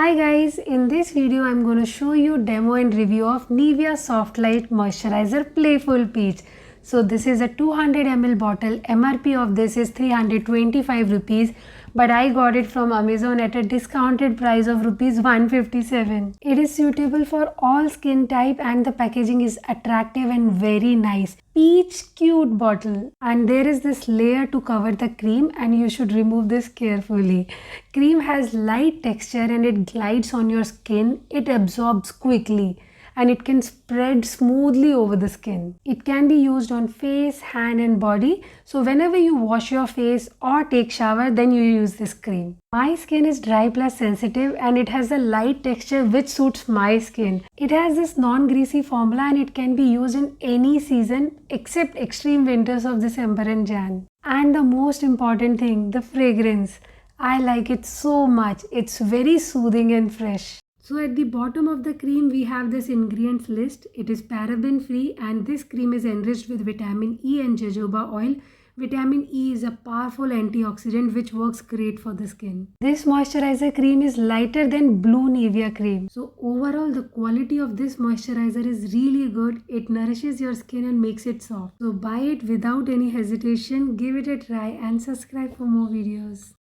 Hi guys, in this video I'm going to show you demo and review of NIVEA Soft Light Moisturizer Playful Peach. So this is a 200 ml bottle. MRP of this is 325 rupees, but I got it from Amazon at a discounted price of rupees 157. It is suitable for all skin type and the packaging is attractive and very nice. Peach cute bottle, and there is this layer to cover the cream and you should remove this carefully. Cream has light texture and it glides on your skin. It absorbs quickly and it can spread smoothly over the skin. It can be used on face, hand and body. So whenever you wash your face or take shower, then you use this cream. My skin is Dry+sensitive and it has a light texture which suits my skin. It has this non-greasy formula and it can be used in any season except extreme winters of December and Jan. And the most important thing, the fragrance. I like it so much. It's very soothing and fresh. So at the bottom of the cream we have this ingredients list. It is paraben free and this cream is enriched with vitamin E and jojoba oil. Vitamin E is a powerful antioxidant which works great for the skin. This moisturizer cream is lighter than blue NIVEA cream. So overall the quality of this moisturizer is really good. It nourishes your skin and makes it soft. So buy it without any hesitation, give it a try and subscribe for more videos.